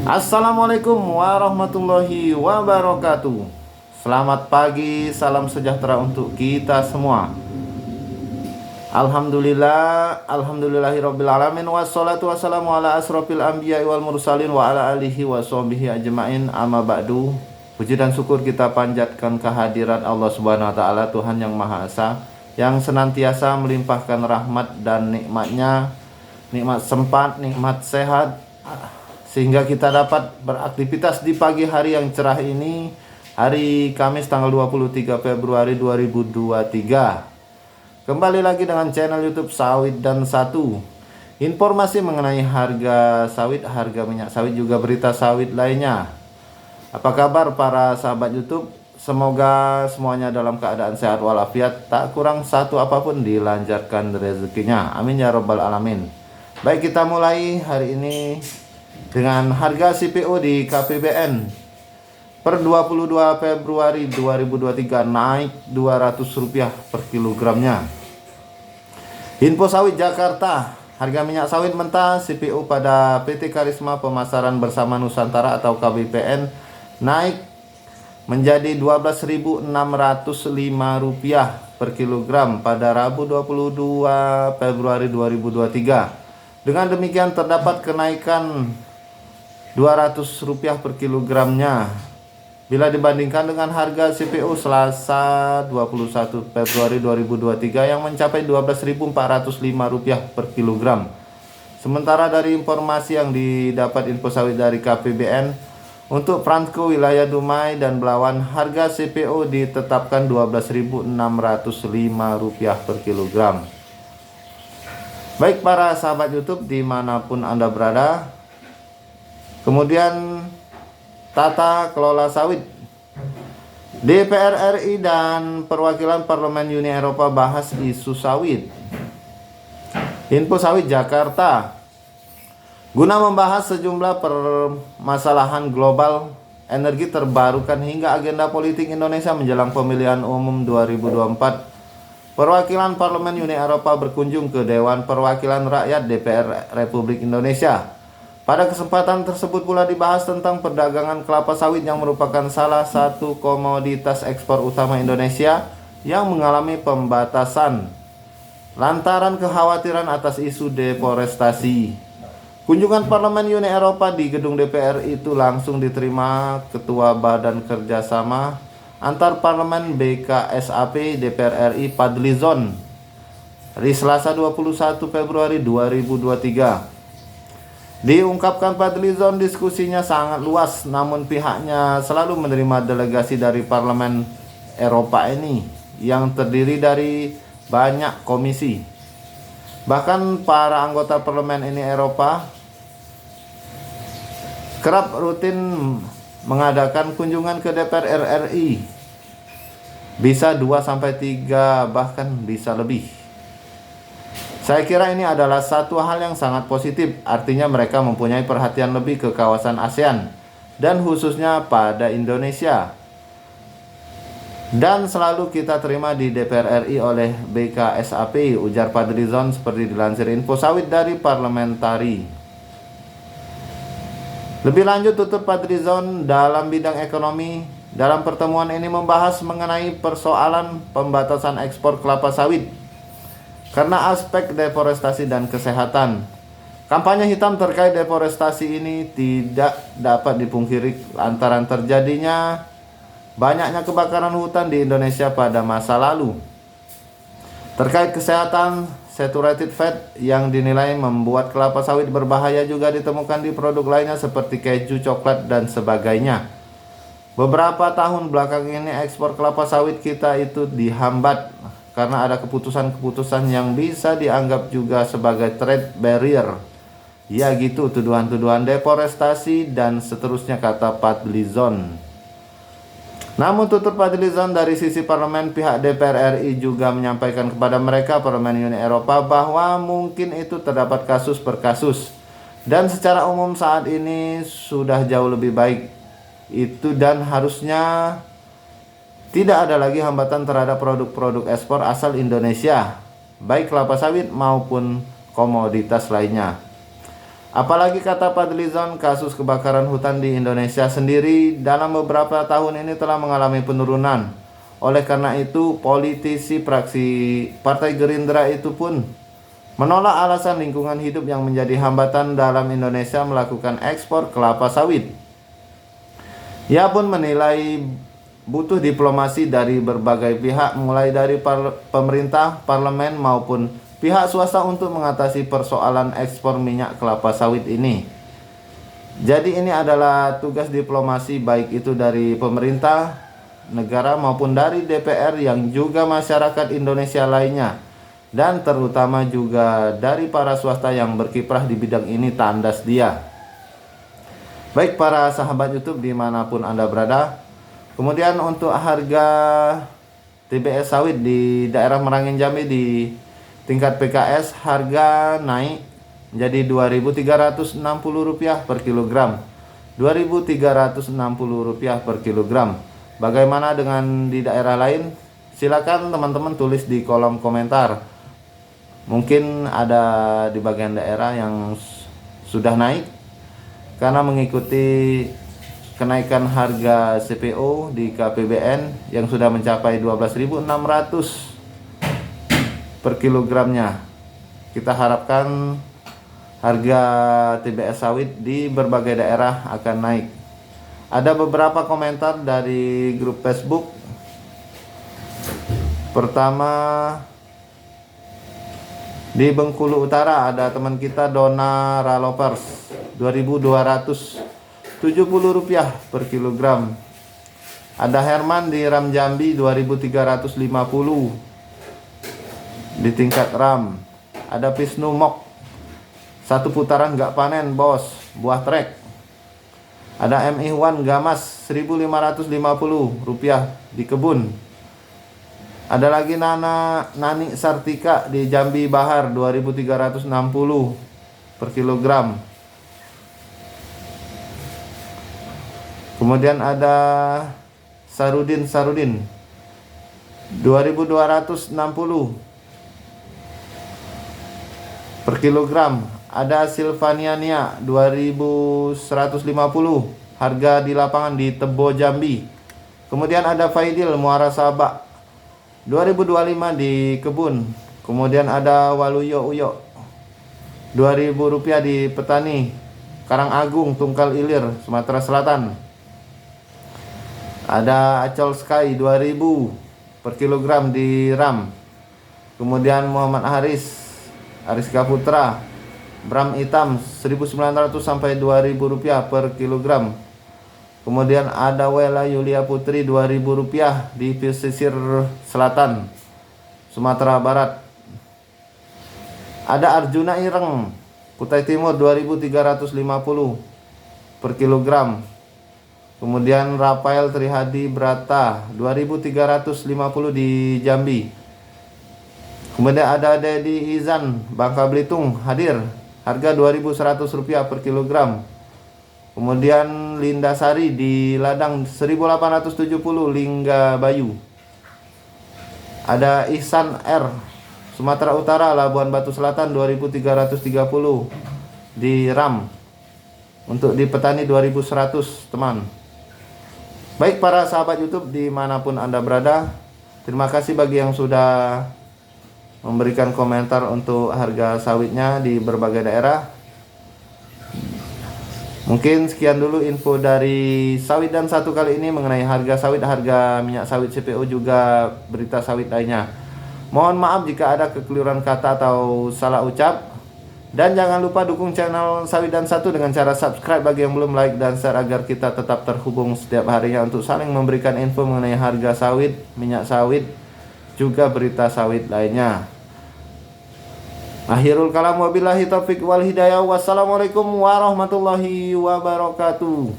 Assalamualaikum warahmatullahi wabarakatuh. Selamat pagi, salam sejahtera untuk kita semua. Alhamdulillahirabbil alamin, wassalatu wassalamu ala asrofil anbiya'i wal mursalin wa ala alihi wa sahbihi ajmain, amma ba'du. Puji dan syukur kita panjatkan kehadirat Allah Subhanahu wa taala, Tuhan yang Maha Esa, yang senantiasa melimpahkan rahmat dan nikmatnya, nikmat sempat, nikmat sehat, sehingga kita dapat beraktivitas di pagi hari yang cerah ini, hari Kamis tanggal 23 Februari 2023. Kembali lagi dengan channel YouTube Sawit dan Satu. Informasi mengenai harga sawit, harga minyak sawit, juga berita sawit lainnya. Apa kabar para sahabat YouTube? Semoga semuanya dalam keadaan sehat walafiat, tak kurang satu apapun, dilancarkan rezekinya. Amin ya robbal alamin. Baik, kita mulai hari ini dengan harga CPO di KPBN per 22 Februari 2023 naik Rp200 per kilogramnya. Info Sawit Jakarta, harga minyak sawit mentah CPO pada PT Karisma Pemasaran Bersama Nusantara atau KBPN naik menjadi Rp12.605 per kilogram pada Rabu 22 Februari 2023. Dengan demikian terdapat kenaikan Rp200 per kilogramnya bila dibandingkan dengan harga CPO Selasa 21 Februari 2023 yang mencapai Rp12.405 per kilogram. Sementara dari informasi yang didapat Info Sawit dari KPBN, untuk Franco wilayah Dumai dan Belawan harga CPO ditetapkan Rp12.605 per kilogram. Baik para sahabat YouTube dimanapun Anda berada, kemudian tata kelola sawit. DPR RI dan perwakilan Parlemen Uni Eropa bahas isu sawit. Info Sawit Jakarta, guna membahas sejumlah permasalahan global energi terbarukan hingga agenda politik Indonesia menjelang pemilihan umum 2024, perwakilan Parlemen Uni Eropa berkunjung ke Dewan Perwakilan Rakyat DPR Republik Indonesia. Pada kesempatan tersebut pula dibahas tentang perdagangan kelapa sawit yang merupakan salah satu komoditas ekspor utama Indonesia yang mengalami pembatasan lantaran kekhawatiran atas isu deforestasi. Kunjungan Parlemen Uni Eropa di gedung DPR itu langsung diterima Ketua Badan Kerjasama Antar Parlemen BKSAP DPR RI Fadlizon hari Selasa 21 Februari 2023. Diungkapkan Fadlizon, diskusinya sangat luas, namun pihaknya selalu menerima delegasi dari Parlemen Eropa ini yang terdiri dari banyak komisi. Bahkan para anggota Parlemen ini Eropa kerap rutin mengadakan kunjungan ke DPR RI, bisa 2-3 bahkan bisa lebih. Saya kira ini adalah satu hal yang sangat positif, artinya mereka mempunyai perhatian lebih ke kawasan ASEAN dan khususnya pada Indonesia. Dan selalu kita terima di DPR RI oleh BKSAP, ujar Fadlizon seperti dilansir Info Sawit dari Parlementari. Lebih lanjut, tutur Fadlizon dalam bidang ekonomi dalam pertemuan ini membahas mengenai persoalan pembatasan ekspor kelapa sawit karena aspek deforestasi dan kesehatan. Kampanye hitam terkait deforestasi ini tidak dapat dipungkiri lantaran terjadinya banyaknya kebakaran hutan di Indonesia pada masa lalu. Terkait kesehatan, saturated fat yang dinilai membuat kelapa sawit berbahaya juga ditemukan di produk lainnya seperti keju, coklat, dan sebagainya. Beberapa tahun belakang ini ekspor kelapa sawit kita itu dihambat karena ada keputusan-keputusan yang bisa dianggap juga sebagai trade barrier. Ya gitu, tuduhan-tuduhan deforestasi dan seterusnya, kata Fadlizon. Namun tutur Fadlizon dari sisi parlemen, pihak DPR RI juga menyampaikan kepada mereka Parlemen Uni Eropa bahwa mungkin itu terdapat kasus per kasus. Dan secara umum saat ini sudah jauh lebih baik itu dan harusnya tidak ada lagi hambatan terhadap produk-produk ekspor asal Indonesia, baik kelapa sawit maupun komoditas lainnya. Apalagi kata Fadlizon, kasus kebakaran hutan di Indonesia sendiri dalam beberapa tahun ini telah mengalami penurunan. Oleh karena itu, politisi fraksi Partai Gerindra itu pun menolak alasan lingkungan hidup yang menjadi hambatan dalam Indonesia melakukan ekspor kelapa sawit. Ia pun menilai butuh diplomasi dari berbagai pihak, mulai dari pemerintah, parlemen maupun pihak swasta untuk mengatasi persoalan ekspor minyak kelapa sawit ini. Jadi ini adalah tugas diplomasi baik itu dari pemerintah negara maupun dari DPR yang juga masyarakat Indonesia lainnya, dan terutama juga dari para swasta yang berkiprah di bidang ini tandas dia. Baik para sahabat YouTube dimanapun Anda berada, kemudian untuk harga TBS sawit di daerah Merangin Jambi di tingkat PKS harga naik menjadi Rp2.360 per kilogram. Rp2.360 per kilogram. Bagaimana dengan di daerah lain? Silakan teman-teman tulis di kolom komentar. Mungkin ada di bagian daerah yang sudah naik karena mengikuti kenaikan harga CPO di KPBN yang sudah mencapai 12.600 per kilogramnya. Kita harapkan harga TBS sawit di berbagai daerah akan naik. Ada beberapa komentar dari grup Facebook. Pertama, di Bengkulu Utara ada teman kita Dona Ralopers, Rp2.270 per kilogram. Ada Herman di Ram Jambi 2.350 di tingkat RAM. Ada Pisnu Mok, satu putaran gak panen bos, buah trek. Ada M Ihwan Gamas Rp1.550 di kebun. Ada lagi Nani Sartika di Jambi Bahar 2.360 per kilogram. Kemudian ada Sarudin 2.260 per kilogram. Ada Silvaniania 2.150 harga di lapangan di Tebo Jambi. Kemudian ada Faidil Muara Sabak 2.025 di kebun. Kemudian ada Waluyo Uyo Rp2.000 di petani Karangagung Tungkal Ilir Sumatera Selatan. Ada Acol Sky 2.000 per kilogram di RAM. Kemudian Muhammad Ariska Putra Bram Hitam 1.900 sampai Rp2.000 per kilogram. Kemudian ada Wela Yulia Putri Rp2.000 di pesisir selatan Sumatera Barat. Ada Arjuna Ireng Kutai Timur 2.350 per kilogram. Kemudian Rafael Trihadi Brata 2.350 di Jambi. Kemudian ada Dedi Izan Bangka Belitung hadir harga Rp2.100 per kilogram. Kemudian Linda Sari di Ladang 1.870 Lingga Bayu. Ada Ihsan R Sumatera Utara Labuan Batu Selatan 2.330 di RAM. Untuk di petani 2.100 teman. Baik para sahabat YouTube dimanapun Anda berada, terima kasih bagi yang sudah memberikan komentar untuk harga sawitnya di berbagai daerah. Mungkin sekian dulu info dari Sawit dan Satu kali ini mengenai harga sawit, harga minyak sawit CPO, juga berita sawit lainnya. Mohon maaf jika ada kekeliruan kata atau salah ucap. Dan jangan lupa dukung channel Sawit dan Satu dengan cara subscribe bagi yang belum, like dan share agar kita tetap terhubung setiap harinya untuk saling memberikan info mengenai harga sawit, minyak sawit, juga berita sawit lainnya. Akhirul kalam wabillahi taufiq wal hidayah. Wassalamualaikum warahmatullahi wabarakatuh.